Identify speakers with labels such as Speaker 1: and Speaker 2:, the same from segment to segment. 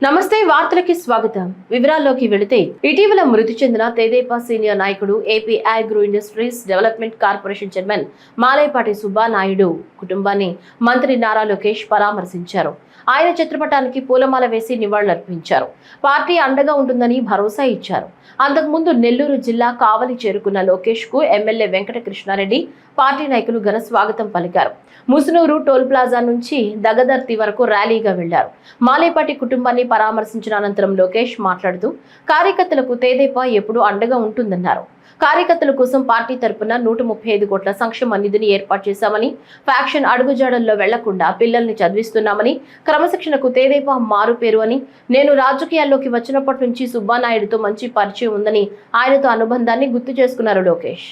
Speaker 1: నమస్తే వార్తలకి స్వాగతం. వివరాల్లోకి వెళితే ఇటీవల మృతి చెందిన తెదేపా సీనియర్ నాయకుడు AP agro industries development corporation chairman Malepati Subba Naidu కుటుంబాన్ని మంత్రి నారా లోకేష్ పరామర్శించారు. ఆయన చిత్రపటానికి పూలమాల వేసి నివాళులర్పించారు. పార్టీ అండగా ఉంటుందని భరోసా ఇచ్చారు. అంతకుముందు నెల్లూరు జిల్లా కావలి చేరుకున్న లోకేష్ కు ఎమ్మెల్యే వెంకటకృష్ణారెడ్డి పార్టీ నాయకులు ఘన స్వాగతం పలికారు. ముసునూరు టోల్ ప్లాజా నుంచి దగదర్తి వరకు ర్యాలీగా వెళ్లారు. మాలేపాటి కుటుంబాన్ని పరామర్శించిన అనంతరం లోకేష్ మాట్లాడుతూ కార్యకర్తలకు తెదేపా ఎప్పుడూ అండగా ఉంటుందన్నారు. కార్యకర్తల కోసం పార్టీ తరపున 135 కోట్ల సంక్షేమ నిధిని ఏర్పాటు చేశామని, ఫ్యాక్షన్ అడుగుజాడల్లో వెళ్లకుండా పిల్లల్ని చదివిస్తున్నామని, క్రమశిక్షణకు తెదేపా మారు పేరు అని, నేను రాజకీయాల్లోకి వచ్చినప్పటి నుంచి సుబ్బానాయుడుతో మంచి పరిచయం ఉందని ఆయనతో అనుబంధాన్ని గుర్తు చేసుకున్నారు లోకేష్.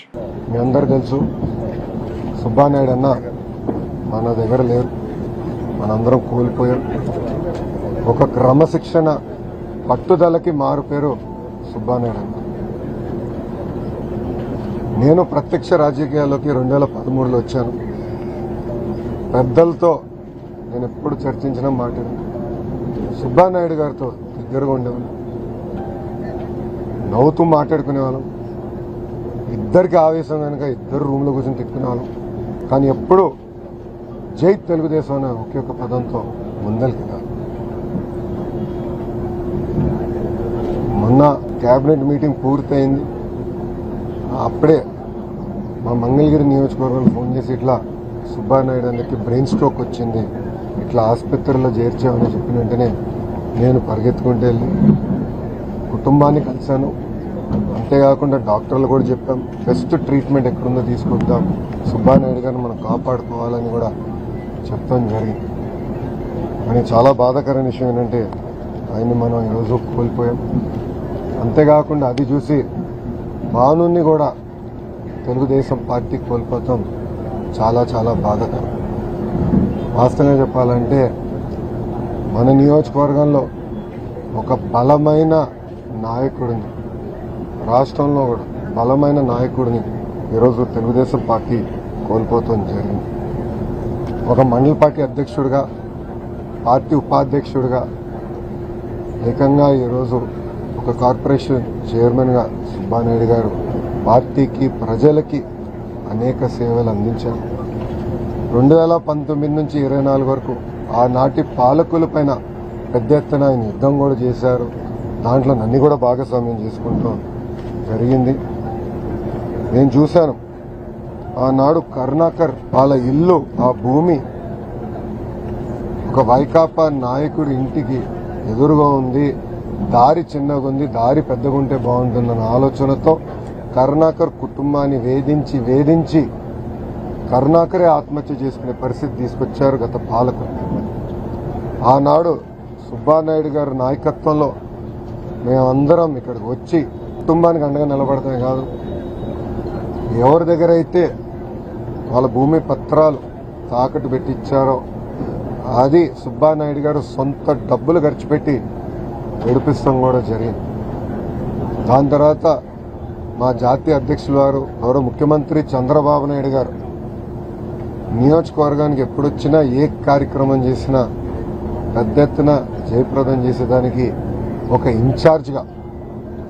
Speaker 2: మీ అందరూ తెలుసు, సుబ్బానాయుడు అన్న మన దగ్గర లేరు, మనందరం కోల్పోయాం. ఒక క్రమశిక్షణ పట్టుదలకి మారు పేరు సుబ్బానాయుడు అన్న. నేను ప్రత్యక్ష రాజకీయాల్లోకి 2013లో వచ్చాను. పెద్దలతో నేను ఎప్పుడు చర్చించిన మాట్లాడాను. సుబ్బానాయుడు గారితో దగ్గరగా ఉండేవాళ్ళం, నవ్వుతూ మాట్లాడుకునేవాళ్ళం. ఇద్దరికి ఆవేశం కనుక ఇద్దరు రూమ్లో కూర్చొని తిట్టుకునేవాళ్ళం. కానీ ఎప్పుడు జై తెలుగుదేశం అనే ఒకే ఒక పదంతో ముందరికి కాదు. మొన్న క్యాబినెట్ మీటింగ్ పూర్తయింది. అప్పుడే మా మంగళగిరి నియోజకవర్గంలో ఫోన్ చేసి ఇట్లా సుబ్బానాయుడు అందరికి బ్రెయిన్ స్ట్రోక్ వచ్చింది, ఇట్లా ఆసుపత్రిలో చేర్చామని చెప్పిన వెంటనే నేను పరిగెత్తుకుంటూ వెళ్ళి కుటుంబాన్ని కలిశాను. అంతేకాకుండా డాక్టర్లు కూడా చెప్పాం, బెస్ట్ ట్రీట్మెంట్ ఎక్కడుందో తీసుకొద్దాం, సుబ్బానాయుడు గారిని మనం కాపాడుకోవాలని కూడా చెప్పడం జరిగింది. కానీ చాలా బాధాకరమైన విషయం ఏంటంటే ఆయన్ని మనం ఈరోజు కోల్పోయాం. అంతేకాకుండా అది చూసి భానుని కూడా తెలుగుదేశం పార్టీ కోల్పోతాం చాలా చాలా బాధాకరం. వాస్తవంగా చెప్పాలంటే మన నియోజకవర్గంలో ఒక బలమైన నాయకుడిని, రాష్ట్రంలో కూడా బలమైన నాయకుడిని ఈరోజు తెలుగుదేశం పార్టీ కోల్పోతాం జరిగింది. ఒక మండల పార్టీ అధ్యక్షుడిగా, పార్టీ ఉపాధ్యక్షుడిగా, ఏకంగా ఈరోజు ఒక కార్పొరేషన్ చైర్మన్గా సుబ్బానాయుడు గారు పార్టీకి, ప్రజలకి అనేక సేవలు అందించారు. 2019 నుంచి 24 వరకు ఆనాటి పాలకులపైన పెద్ద ఎత్తున ఆయన యుద్ధం కూడా చేశారు. దాంట్లో నన్ను కూడా భాగస్వామ్యం చేసుకుంటూ జరిగింది. నేను చూశాను, ఆనాడు కరుణాకర్ వాళ్ళ ఇల్లు, ఆ భూమి ఒక వైకాపా నాయకుడి ఇంటికి ఎదురుగా ఉంది, దారి చిన్నగా ఉంది, దారి పెద్దగా ఉంటే బాగుంటుందన్న ఆలోచనతో కరుణాకర్ కుటుంబాన్ని వేధించి కరుణాకరే ఆత్మహత్య చేసుకునే పరిస్థితి తీసుకొచ్చారు గత పాలకులు. ఆనాడు సుబ్బానాయుడు గారి నాయకత్వంలో మేమందరం ఇక్కడికి వచ్చి కుటుంబానికి అండగా నిలబడతామే కాదు, ఎవరి దగ్గర అయితే వాళ్ళ భూమి పత్రాలు తాకట్టు పెట్టించారో అది సుబ్బానాయుడు గారు సొంత డబ్బులు ఖర్చు పెట్టి నడిపిస్తాం కూడా జరిగింది. దాని తర్వాత మా జాతీయ అధ్యక్షులు వారు, గౌరవ ముఖ్యమంత్రి చంద్రబాబు నాయుడు గారు నియోజకవర్గానికి ఎప్పుడొచ్చినా ఏ కార్యక్రమం చేసినా పెద్ద ఎత్తున జయప్రదం చేసేదానికి ఒక ఇన్ఛార్జ్గా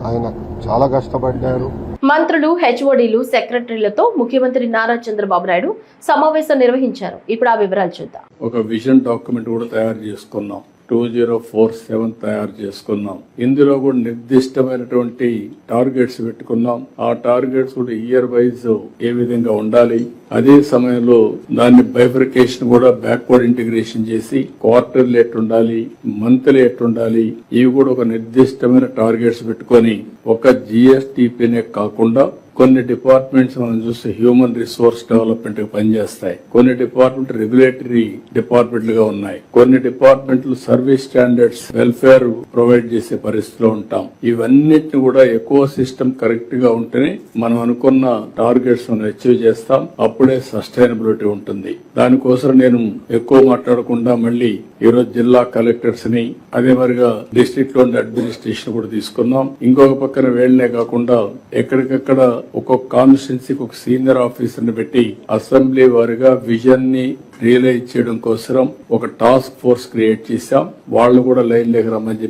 Speaker 2: ఆయన చాలా కష్టపడ్డారు.
Speaker 1: మంత్రులు, హెచ్ఓడీలు, సెక్రటరీలతో ముఖ్యమంత్రి నారా చంద్రబాబు నాయుడు సమావేశం నిర్వహించారు. ఇప్పుడు ఆ వివరాలు చూద్దాం.
Speaker 3: ఒక విజన్ డాక్యుమెంట్ కూడా తయారు చేసుకున్నాం, 2047 తయారు చేసుకున్నాం. ఇందులో కూడా నిర్దిష్టమైనటువంటి టార్గెట్స్ పెట్టుకున్నాం. ఆ టార్గెట్స్ కూడా ఇయర్ వైజ్ ఏ విధంగా ఉండాలి, అదే సమయంలో దాన్ని బైఫర్కేషన్ కూడా బ్యాక్వర్డ్ ఇంటిగ్రేషన్ చేసి క్వార్టర్లీ ఎట్టుండాలి, మంత్లీ ఎట్టుండాలి, ఇవి కూడా ఒక నిర్దిష్టమైన టార్గెట్స్ పెట్టుకొని ఒక జిఎస్టిపినే కాకుండా కొన్ని డిపార్ట్మెంట్స్ మనం చూస్తే హ్యూమన్ రిసోర్స్ డెవలప్మెంట్ గా పనిచేస్తాయి, కొన్ని డిపార్ట్మెంట్ రెగ్యులేటరీ డిపార్ట్మెంట్లుగా ఉన్నాయి, కొన్ని డిపార్ట్మెంట్లు సర్వీస్ స్టాండర్డ్స్, వెల్ఫేర్ ప్రొవైడ్ చేసే పరిస్థితిలో ఉంటాం. ఇవన్నిటిని కూడా ఎకో సిస్టమ్ కరెక్ట్ గా ఉంటేనే మనం అనుకున్న టార్గెట్స్ మనం అచీవ్ చేస్తాం. అప్పుడే సస్టైనబిలిటీ ఉంటుంది. దానికోసం నేను ఎక్కువ మాట్లాడకుండా మళ్ళీ ఈరోజు జిల్లా కలెక్టర్స్ ని, అదే మరిగా డిస్ట్రిక్ట్ లోని అడ్మినిస్ట్రేషన్ కూడా తీసుకున్నాం. ఇంకొక పక్కన వేళ్లే కాకుండా ఎక్కడికక్కడ ఒక్కొక్క కాన్స్టిట్యున్సీకి ఒక సీనియర్ ఆఫీసర్ ని పెట్టి అసెంబ్లీ వారిగా విజన్ ని రియలైజ్ చేయడం కోసం ఒక టాస్క్ ఫోర్స్ క్రియేట్ చేశాం. వాళ్ళు కూడా లైన్ లేక రమ్మని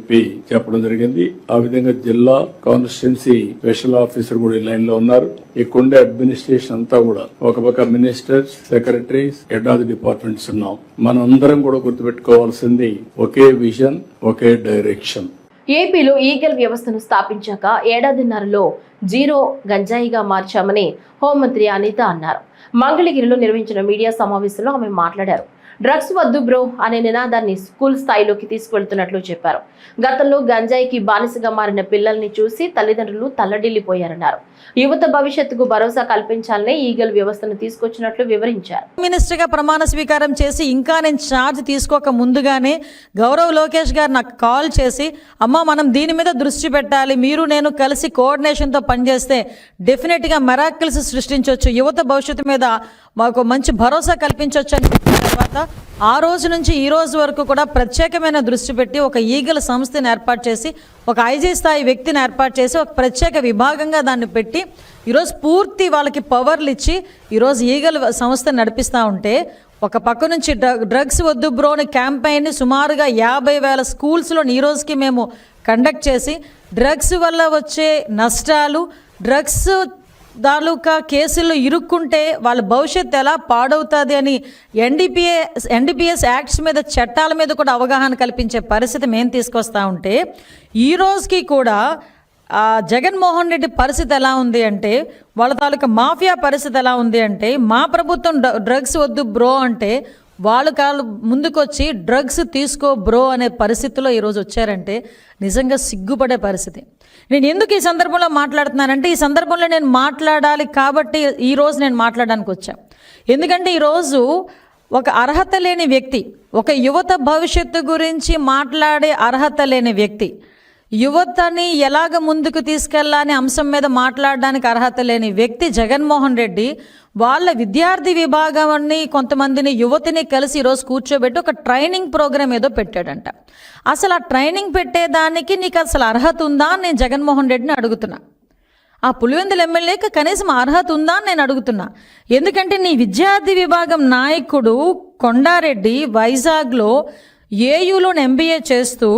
Speaker 3: చెప్పడం జరిగింది. ఆ విధంగా జిల్లా కాన్స్టిట్యున్సీ స్పెషల్ ఆఫీసర్ కూడా ఈ లైన్ లో ఉన్నారు. ఇక్కడుండే అడ్మినిస్ట్రేషన్ అంతా కూడా ఒక పక్క ministers, secretaries, head of the departments ఉన్నాం. మనం అందరం కూడా గుర్తుపెట్టుకోవాల్సింది ఒకే విజన్, ఒకే డైరెక్షన్.
Speaker 1: ఏపీలో ఈగల్ వ్యవస్థను స్థాపించాక ఏడాదిన్నరలో జీరో గంజాయిగా మార్చామని హోంమంత్రి అనిత అన్నారు. మంగళగిరిలో నిర్వహించిన మీడియా సమావేశంలో ఆమె మాట్లాడారు. డ్రగ్స్ వద్దు బ్రో అనే నినాదాన్ని స్కూల్ స్థాయిలోకి తీసుకువెళ్తున్నట్లు చెప్పారు. గతంలో గంజాయికి బానిసగా మారిన పిల్లల్ని చూసి తల్లిదండ్రులు తల్లడిల్లిపోయారన్నారు. యువత భవిష్యత్తుకు భరోసా కల్పించాలనే ఈగల్ వ్యవస్థను తీసుకొచ్చినట్లు వివరించారు.
Speaker 4: మినిస్టర్ గా ప్రమాణ స్వీకారం చేసి ఇంకా నేను ఛార్జ్ తీసుకోక ముందుగానే గౌరవ్ లోకేష్ గారు నాకు కాల్ చేసి, అమ్మ మనం దీని మీద దృష్టి పెట్టాలి, మీరు నేను కలిసి కోఆర్డినేషన్తో పనిచేస్తే డెఫినెట్గా మెరాకిల్స్ సృష్టించవచ్చు, యువత భవిష్యత్తు మీద మాకు మంచి భరోసా కల్పించవచ్చు అని చెప్పిన తర్వాత ఆ రోజు నుంచి ఈ రోజు వరకు కూడా ప్రత్యేకమైన దృష్టి పెట్టి ఒక ఈగల్ సంస్థను ఏర్పాటు చేసి, ఒక ఐజీ స్థాయి వ్యక్తిని ఏర్పాటు చేసి, ఒక ప్రత్యేక విభాగంగా దాన్ని పెట్టి ఈరోజు పూర్తి వాళ్ళకి పవర్లు ఇచ్చి ఈరోజు ఈగల్ సంస్థ నడిపిస్తూ ఉంటే, ఒక పక్క నుంచి డ్రగ్స్ వద్దు బ్రోని క్యాంపెయిన్ని సుమారుగా 50,000 స్కూల్స్లో ఈ రోజుకి మేము కండక్ట్ చేసి, డ్రగ్స్ వల్ల వచ్చే నష్టాలు, డ్రగ్స్ తాలూకా కేసుల్లో ఇరుక్కుంటే వాళ్ళ భవిష్యత్తు ఎలా పాడవుతుంది అని ఎన్డీపీఎస్ యాక్ట్స్ మీద, చట్టాల మీద కూడా అవగాహన కల్పించే పరిస్థితి మేము తీసుకొస్తా ఉంటే, ఈ రోజుకి కూడా జగన్మోహన్ రెడ్డి పరిస్థితి ఎలా ఉంది అంటే, వాళ్ళ తాలూకా మాఫియా పరిస్థితి ఎలా ఉంది అంటే, మా ప్రభుత్వం డ్రగ్స్ వద్దు బ్రో అంటే వాళ్ళు కాళ్ళు ముందుకొచ్చి డ్రగ్స్ తీసుకో బ్రో అనే పరిస్థితిలో ఈరోజు వచ్చారంటే నిజంగా సిగ్గుపడే పరిస్థితి. నేను ఎందుకు ఈ సందర్భంలో మాట్లాడుతున్నానంటే, ఈ సందర్భంలో నేను మాట్లాడాలి కాబట్టి ఈరోజు నేను మాట్లాడడానికి వచ్చాను. ఎందుకంటే ఈరోజు ఒక అర్హత లేని వ్యక్తి, ఒక యువత భవిష్యత్తు గురించి మాట్లాడే అర్హత లేని వ్యక్తి, యువతని ఎలాగ ముందుకు తీసుకెళ్లాలనే అంశం మీద మాట్లాడడానికి అర్హత లేని వ్యక్తి జగన్మోహన్ రెడ్డి వాళ్ళ విద్యార్థి విభాగాన్ని కొంతమందిని యువతిని కలిసి ఈరోజు కూర్చోబెట్టి ఒక ట్రైనింగ్ ప్రోగ్రామ్ ఏదో పెట్టాడంట. అసలు ఆ ట్రైనింగ్ పెట్టేదానికి నీకు అసలు అర్హత ఉందా అని నేను జగన్మోహన్ రెడ్డిని అడుగుతున్నా. ఆ పులివెందుల ఎమ్మెల్యేకి కనీసం అర్హత ఉందా అని నేను అడుగుతున్నా. ఎందుకంటే నీ విద్యార్థి విభాగం నాయకుడు కొండారెడ్డి వైజాగ్లో ఏయూలో ఎంబీఏ చేస్తూ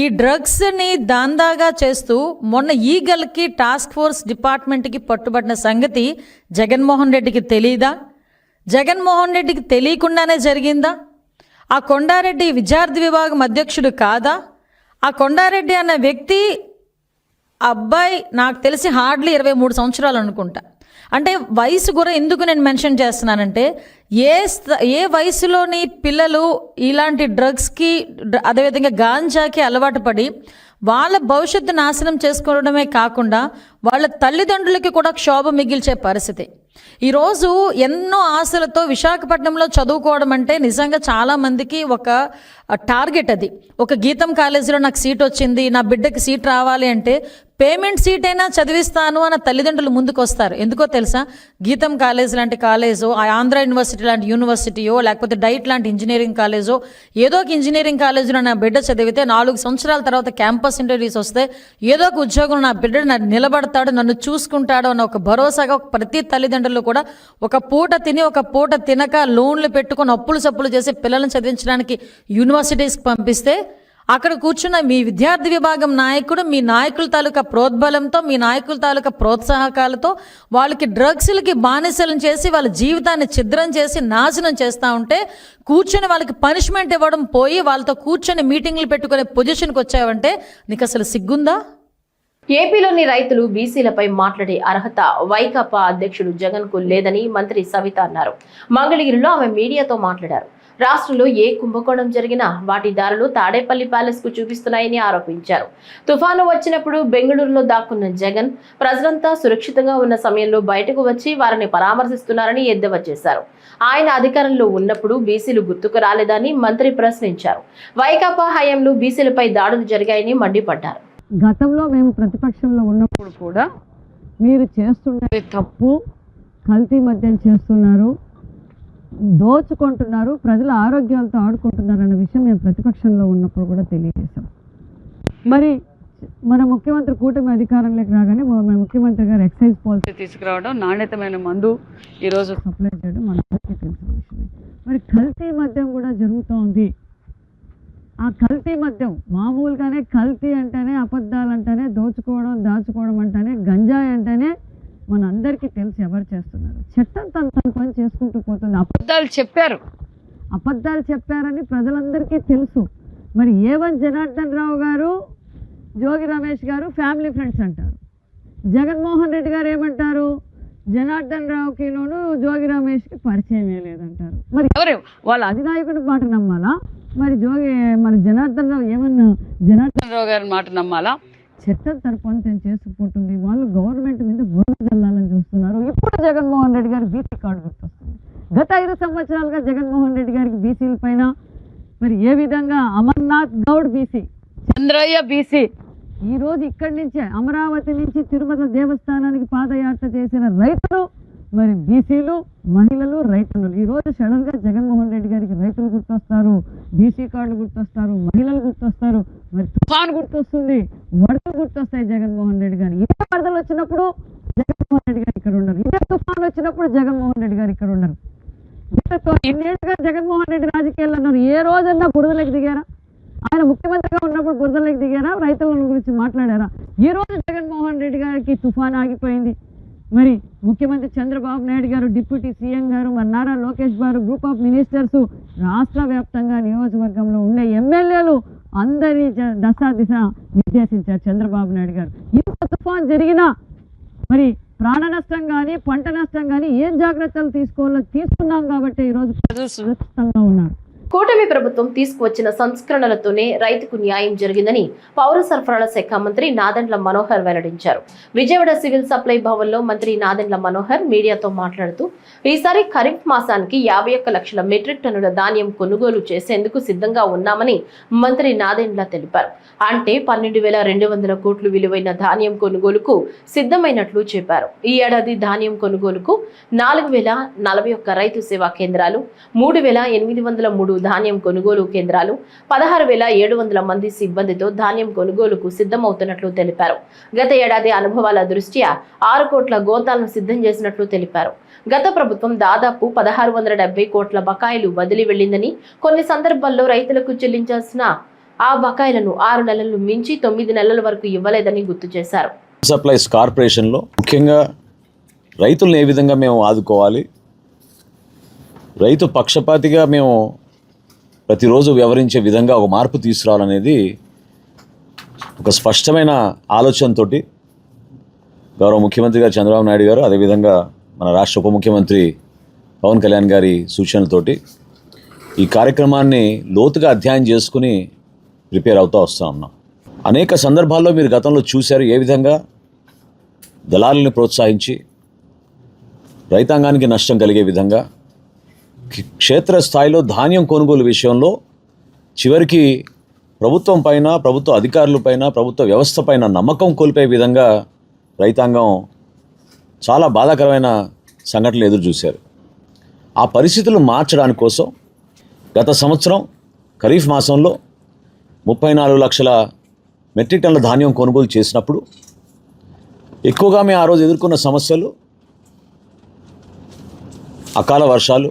Speaker 4: ఈ డ్రగ్స్ని దాందాగా చేస్తూ మొన్న ఈగల్కి టాస్క్ ఫోర్స్ డిపార్ట్మెంట్కి పట్టుబడిన సంగతి జగన్మోహన్ రెడ్డికి తెలీదా? జగన్మోహన్ రెడ్డికి తెలియకుండానే జరిగిందా? ఆ కొండారెడ్డి విద్యార్థి విభాగం అధ్యక్షుడు కాదా? ఆ కొండారెడ్డి అన్న వ్యక్తి అబ్బాయి నాకు తెలిసి హార్డ్లీ 23 సంవత్సరాలు అనుకుంటా. అంటే వయసు కూడా ఎందుకు నేను మెన్షన్ చేస్తున్నానంటే, ఏ వయసులోని పిల్లలు ఇలాంటి డ్రగ్స్కి, అదేవిధంగా గాంజాకి అలవాటు పడి వాళ్ళ భవిష్యత్తు నాశనం చేసుకోవడమే కాకుండా వాళ్ళ తల్లిదండ్రులకి కూడా క్షోభ మిగిల్చే పరిస్థితి. ఈరోజు ఎన్నో ఆశలతో విశాఖపట్నంలో చదువుకోవడం అంటే నిజంగా చాలామందికి ఒక టార్గెట్. అది ఒక గీతం కాలేజీలో నాకు సీట్ వచ్చింది, నా బిడ్డకి సీట్ రావాలి అంటే పేమెంట్ సీట్ అయినా చదివిస్తాను అన్న తల్లిదండ్రులు ముందుకు వస్తారు. ఎందుకో తెలుసా? గీతం కాలేజ్ లాంటి కాలేజో, ఆంధ్ర యూనివర్సిటీ లాంటి యూనివర్సిటీయో, లేకపోతే డైట్ లాంటి ఇంజనీరింగ్ కాలేజో, ఏదో ఒక ఇంజనీరింగ్ కాలేజీలో నా బిడ్డ చదివితే 4 సంవత్సరాల తర్వాత క్యాంపస్ ఇంటర్వ్యూస్ వస్తే ఏదో ఒక ఉద్యోగం నా బిడ్డ నిలబడతాడు, నన్ను చూసుకుంటాడు అన్న ఒక భరోసాగా ప్రతి తల్లిదండ్రులు కూడా ఒక పూట తిని ఒక పూట తినక లోన్లు పెట్టుకొని అప్పులు సప్పులు చేసి పిల్లలను చదివించడానికి యూనివర్సిటీస్కి పంపిస్తే, అక్కడ కూర్చున్న మీ విద్యార్థి విభాగం నాయకుడు మీ నాయకుల తాలూకా ప్రోద్బలంతో, మీ నాయకుల తాలూకా ప్రోత్సాహకాలతో వాళ్ళకి డ్రగ్స్లకి బానిసలను చేసి వాళ్ళ జీవితాన్ని ఛిద్రం చేసి నాశనం చేస్తూ ఉంటే, కూర్చొని వాళ్ళకి పనిష్మెంట్ ఇవ్వడం పోయి వాళ్ళతో కూర్చొని మీటింగ్లు పెట్టుకునే పొజిషన్కి వచ్చావంటే నీకు అసలు సిగ్గుందా?
Speaker 1: ఏపీలోని రైతులు బీసీలపై మాట్లాడే అర్హత వైకాపా అధ్యక్షుడు జగన్ కు లేదని మంత్రి సవిత అన్నారు. మంగళగిరిలో ఆమె మీడియాతో మాట్లాడారు. రాష్ట్రంలో ఏ కుంభకోణం జరిగినా వాటి దారులు తాడేపల్లి ప్యాలెస్ కు చూపిస్తున్నాయని ఆరోపించారు. తుఫాను వచ్చినప్పుడు బెంగళూరులో దాక్కున్న జగన్ ప్రజలంతా సురక్షితంగా ఉన్న సమయంలో బయటకు వచ్చి వారిని పరామర్శిస్తున్నారని ఎద్దేవా చేశారు. ఆయన అధికారంలో ఉన్నప్పుడు బీసీలు గుర్తుకు రాలేదని మంత్రి ప్రశ్నించారు. వైకాపా హయాంలో బీసీలపై దాడులు జరిగాయని మండిపడ్డారు.
Speaker 5: గతంలో మేము ప్రతిపక్షంలో ఉన్నప్పుడు కూడా మీరు చేస్తున్నది తప్పు, కల్తీ మద్యం చేస్తున్నారు, దోచుకుంటున్నారు, ప్రజల ఆరోగ్యాలతో ఆడుకుంటున్నారు అన్న విషయం మేము ప్రతిపక్షంలో ఉన్నప్పుడు కూడా తెలియజేశాం. మరి మన ముఖ్యమంత్రి కూటమి అధికారంలోకి రాగానే మన ముఖ్యమంత్రి గారు ఎక్సైజ్ పాలసీ తీసుకురావడం, నాణ్యతమైన మందు ఈరోజు సప్లై చేయడం మనందరికీ తెలిసిన విషయమే. మరి కల్తీ మద్యం కూడా జరుగుతోంది. ఆ కల్తీ మద్యం మామూలుగానే కల్తీ అంటేనే అబద్ధాలు అంటేనే దోచుకోవడం దాచుకోవడం అంటేనే గంజాయి అంటేనే మనందరికీ తెలిసి ఎవరు చేస్తున్నారు. చట్టం తన పని చేసుకుంటూ పోతుంది. అబద్ధాలు చెప్పారని ప్రజలందరికీ తెలుసు. మరి ఏవన్ జనార్దన్ రావు గారు, జోగి రమేష్ గారు ఫ్యామిలీ ఫ్రెండ్స్ అంటారు. జగన్మోహన్ రెడ్డి గారు ఏమంటారు? జనార్దన్ రావుకిలోను జోగి రమేష్కి పరిచయమే లేదంటారు. మరి ఎవరు వాళ్ళ అధినాయకుడి మాట నమ్మాలా? మరి జనార్దన్ రావు ఏమన్నా జనార్దన్ రావు గారి మాట నమ్మాలా? చట్టం తన పని తను చేసుకుంటుంది. వాళ్ళు గవర్నమెంట్ మీద బురద జల్లాలని చూస్తున్నారు. ఇప్పుడు జగన్మోహన్ రెడ్డి గారు బీసీ కార్డు గుర్తొస్తుంది. గత 5 సంవత్సరాలుగా జగన్మోహన్ రెడ్డి గారికి బీసీల పైన మరి ఏ విధంగా అమర్నాథ్ గౌడ్ బీసీ, చంద్రయ్య బీసీ, ఈరోజు ఇక్కడి నుంచే అమరావతి నుంచి తిరుమల దేవస్థానానికి పాదయాత్ర చేసిన రైతులు, మరి బీసీలు, మహిళలు, రైతులు. ఈరోజు సడన్గా జగన్మోహన్ రెడ్డి గారికి రైతులు గుర్తొస్తారు, బీసీ కార్డులు గుర్తొస్తారు, మహిళలు గుర్తొస్తారు, మరి తుఫాన్ గుర్తొస్తుంది, వరదలు గుర్తొస్తాయి జగన్మోహన్ రెడ్డి గారు. ఇదే వరదలు వచ్చినప్పుడు జగన్మోహన్ రెడ్డి గారు ఇక్కడ ఉండరు. ఇదే తుఫాన్ వచ్చినప్పుడు జగన్మోహన్ రెడ్డి గారు ఇక్కడ ఉండరు. ఇన్నేళ్ళుగా జగన్మోహన్ రెడ్డి రాజకీయాల్లో ఉన్నారు. ఏ రోజన్నా బురదలోకి దిగారా? ఆయన ముఖ్యమంత్రిగా ఉన్నప్పుడు బురదలోకి దిగారా? రైతుల గురించి మాట్లాడారా? ఈ రోజు జగన్మోహన్ రెడ్డి గారికి తుఫాన్ ఆగిపోయింది. మరి ముఖ్యమంత్రి చంద్రబాబు నాయుడు గారు, డిప్యూటీ సీఎం గారు, మరి నారా లోకేష్ గారు, గ్రూప్ ఆఫ్ మినిస్టర్స్, రాష్ట్ర వ్యాప్తంగా నియోజకవర్గంలో ఉండే ఎమ్మెల్యేలు అందరి దిశ నిర్దేశించారు చంద్రబాబు నాయుడు గారు. ఇంత తుఫాన్ జరిగినా మరి ప్రాణ నష్టం కానీ పంట నష్టం కానీ ఏం జాగ్రత్తలు తీసుకోవాలో తీసుకున్నాం కాబట్టి ఈరోజు ప్రజలు సురక్షితంగా ఉన్నారు.
Speaker 1: కూటమి ప్రభుత్వం తీసుకువచ్చిన సంస్కరణలతోనే రైతుకు న్యాయం జరిగిందని పౌర సరఫరాల శాఖ మంత్రి నాదెండ్ల మనోహర్ వెల్లడించారు. విజయవాడ సివిల్ సప్లై భవన్లో మంత్రి నాదెండ్ల మనోహర్ మీడియాతో మాట్లాడుతూ ఈసారి ఖరీఫ్ మాసానికి 51 లక్షల మెట్రిక్ టన్నుల ధాన్యం కొనుగోలు చేసేందుకు సిద్ధంగా ఉన్నామని మంత్రి నాదెండ్ల తెలిపారు. అంటే 12,200 కోట్లు విలువైన ధాన్యం కొనుగోలుకు సిద్ధమైనట్లు చెప్పారు. ఈ ఏడాది ధాన్యం కొనుగోలుకు 4,041 రైతు సేవా కేంద్రాలు, 3,803 ధాన్యం కొనుగోలు కేంద్రాలు, 16,700 మంది సిబ్బందితో ధాన్యం కొనుగోలుకు సిద్ధమవుతున్నట్లు తెలిపారు. గత ఏడాది అనుభవాల దృష్ట్యా 6 కోట్ల గోతాలను సిద్ధం చేసినట్లు తెలిపారు. గత ప్రభుత్వం దాదాపు 1,670 కోట్ల బకాయిలు వదిలి వెళ్లిందని, కొన్ని సందర్భాల్లో రైతులకు చెల్లించాల్సిన ఆ బకాయిలను 6 నెలలు మించి 9 నెలల వరకు ఇవ్వలేదని గుర్తు చేశారు.
Speaker 6: సప్లైస్ కార్పొరేషన్లో ముఖ్యంగా రైతులను ఏ విధంగా మేము ఆదుకోవాలి, రైతు పక్షపాతిగా మేము ప్రతిరోజు వ్యవహరించే విధంగా ఒక మార్పు తీసుకురావాలనేది ఒక స్పష్టమైన ఆలోచనతోటి గౌరవ ముఖ్యమంత్రి గారు చంద్రబాబు నాయుడు గారు, అదేవిధంగా మన రాష్ట్ర ఉప ముఖ్యమంత్రి పవన్ కళ్యాణ్ గారి సూచనలతోటి ఈ కార్యక్రమాన్ని లోతుగా అధ్యయనం చేసుకుని ప్రిపేర్ అవుతూ వస్తూ ఉన్నాం. అనేక సందర్భాల్లో మీరు గతంలో చూశారు ఏ విధంగా దళారులను ప్రోత్సహించి రైతాంగానికి నష్టం కలిగే విధంగా క్షేత్రస్థాయిలో ధాన్యం కొనుగోలు విషయంలో చివరికి ప్రభుత్వం పైన, ప్రభుత్వ అధికారుల పైన, ప్రభుత్వ వ్యవస్థ పైన నమ్మకం కోల్పోయే విధంగా రైతాంగం చాలా బాధాకరమైన సంఘటనలు ఎదురు చూశారు. ఆ పరిస్థితులు మార్చడానికి కోసం గత సంవత్సరం ఖరీఫ్ మాసంలో 34 లక్షల మెట్రిక్ టన్నుల ధాన్యం కొనుగోలు చేసినప్పుడు ఎక్కువగా మేము ఆ రోజు ఎదుర్కొన్న సమస్యలు అకాల వర్షాలు,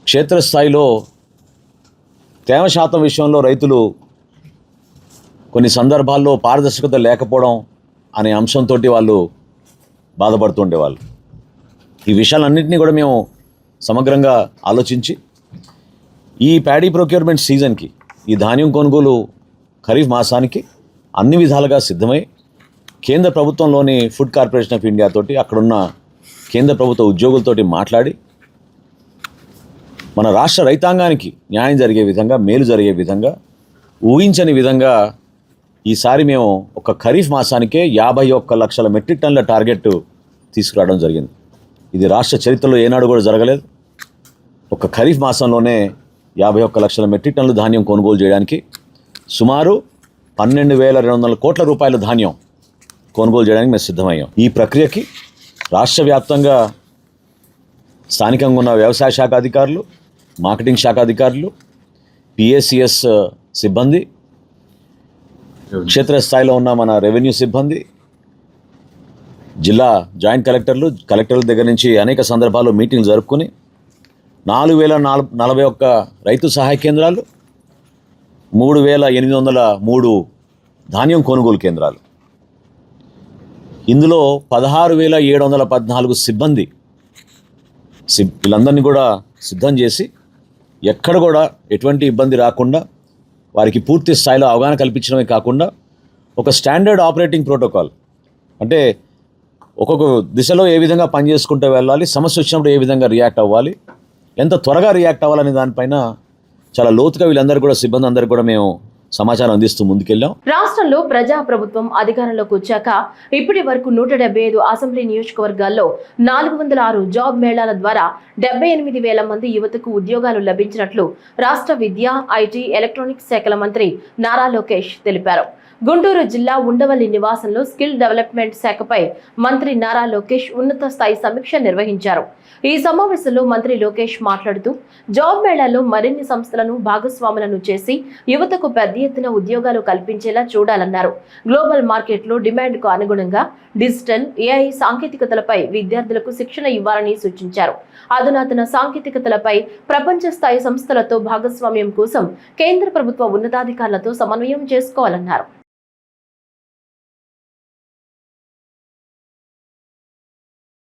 Speaker 6: క్షేత్రస్థాయిలో తేమ శాతం విషయంలో రైతులు కొన్ని సందర్భాల్లో పారదర్శకత లేకపోవడం అనే అంశంతో వాళ్ళు బాధపడుతుండేవాళ్ళు. ఈ విషయాలన్నింటినీ కూడా మేము సమగ్రంగా ఆలోచించి ఈ ప్యాడీ ప్రొక్యూర్మెంట్ సీజన్కి, ఈ ధాన్యం కొనుగోలు ఖరీఫ్ మాసానికి అన్ని విధాలుగా సిద్ధమై కేంద్ర ప్రభుత్వంలోని ఫుడ్ కార్పొరేషన్ ఆఫ్ ఇండియా తోటి, అక్కడున్న కేంద్ర ప్రభుత్వ ఉద్యోగులతోటి మాట్లాడి మన రాష్ట్ర రైతాంగానికి న్యాయం జరిగే విధంగా, మేలు జరిగే విధంగా, ఊహించని విధంగా ఈసారి మేము ఒక ఖరీఫ్ మాసానికే 51 లక్షల మెట్రిక్ టన్నుల టార్గెట్ తీసుకురావడం జరిగింది. ఇది రాష్ట్ర చరిత్రలో ఏనాడు కూడా జరగలేదు. ఒక ఖరీఫ్ మాసంలోనే 51 లక్షల మెట్రిక్ టన్నుల ధాన్యం కొనుగోలు చేయడానికి సుమారు 12,200 కోట్ల రూపాయల ధాన్యం కొనుగోలు చేయడానికి మేము సిద్ధమయ్యాం. ఈ ప్రక్రియకి రాష్ట్ర వ్యాప్తంగా స్థానికంగా ఉన్న వ్యవసాయ శాఖ అధికారులు, మార్కెటింగ్ శాఖ అధికారులు, పిఎస్సిఎస్ సిబ్బంది, క్షేత్రస్థాయిలో ఉన్న మన రెవెన్యూ సిబ్బంది, జిల్లా జాయింట్ కలెక్టర్ల దగ్గర నుంచి అనేక సందర్భాల్లో మీటింగ్లు జరుపుకొని 4041 రైతు సహాయ కేంద్రాలు, 3803 ధాన్యం కొనుగోలు కేంద్రాలు, ఇందులో 16,714 సిబ్బంది వీళ్ళందరినీ కూడా సిద్ధం చేసి ఎక్కడ కూడా ఎటువంటి ఇబ్బంది రాకుండా వారికి పూర్తి స్థాయిలో అవగాహన కల్పించడమే కాకుండా ఒక స్టాండర్డ్ ఆపరేటింగ్ ప్రోటోకాల్, అంటే ఒక్కొక్క దిశలో ఏ విధంగా పనిచేసుకుంటూ వెళ్ళాలి, సమస్య వచ్చినప్పుడు ఏ విధంగా రియాక్ట్ అవ్వాలి, ఎంత త్వరగా రియాక్ట్ అవ్వాలనే దానిపైన చాలా లోతుగా వీళ్ళందరూ కూడా సిబ్బంది అందరికీ కూడా మేము సమాచారం అందిస్తూ ముందుకెళ్ళాం.
Speaker 1: రాష్ట్రంలో ప్రజా ప్రభుత్వం అధికారంలోకి వచ్చాక ఇప్పటి వరకు 175 అసెంబ్లీ నియోజకవర్గాల్లో 406 జాబ్ మేళాల ద్వారా 78,000 మంది యువతకు ఉద్యోగాలు లభించినట్లు రాష్ట్ర విద్యా, ఐటీ, ఎలక్ట్రానిక్స్ శాఖల మంత్రి నారా లోకేష్ తెలిపారు. గుంటూరు జిల్లా ఉండవల్లి నివాసంలో స్కిల్ డెవలప్మెంట్ శాఖపై మంత్రి నారా లోకేష్ ఉన్నత స్థాయి సమీక్ష నిర్వహించారు. ఈ సమావేశంలో మంత్రి లోకేష్ మాట్లాడుతూ జాబ్ మేళాలో మరిన్ని సంస్థలను భాగస్వాములను చేసి యువతకు పెద్ద ఎత్తున ఉద్యోగాలు కల్పించేలా చూడాలన్నారు. గ్లోబల్ మార్కెట్లో డిమాండ్కు అనుగుణంగా డిజిటల్, ఏఐ సాంకేతికతలపై విద్యార్థులకు శిక్షణ ఇవ్వాలని సూచించారు. అధునాతన సాంకేతికతలపై ప్రపంచ స్థాయి సంస్థలతో భాగస్వామ్యం కోసం కేంద్ర ప్రభుత్వ ఉన్నతాధికారులతో సమన్వయం చేసుకోవాలన్నారు.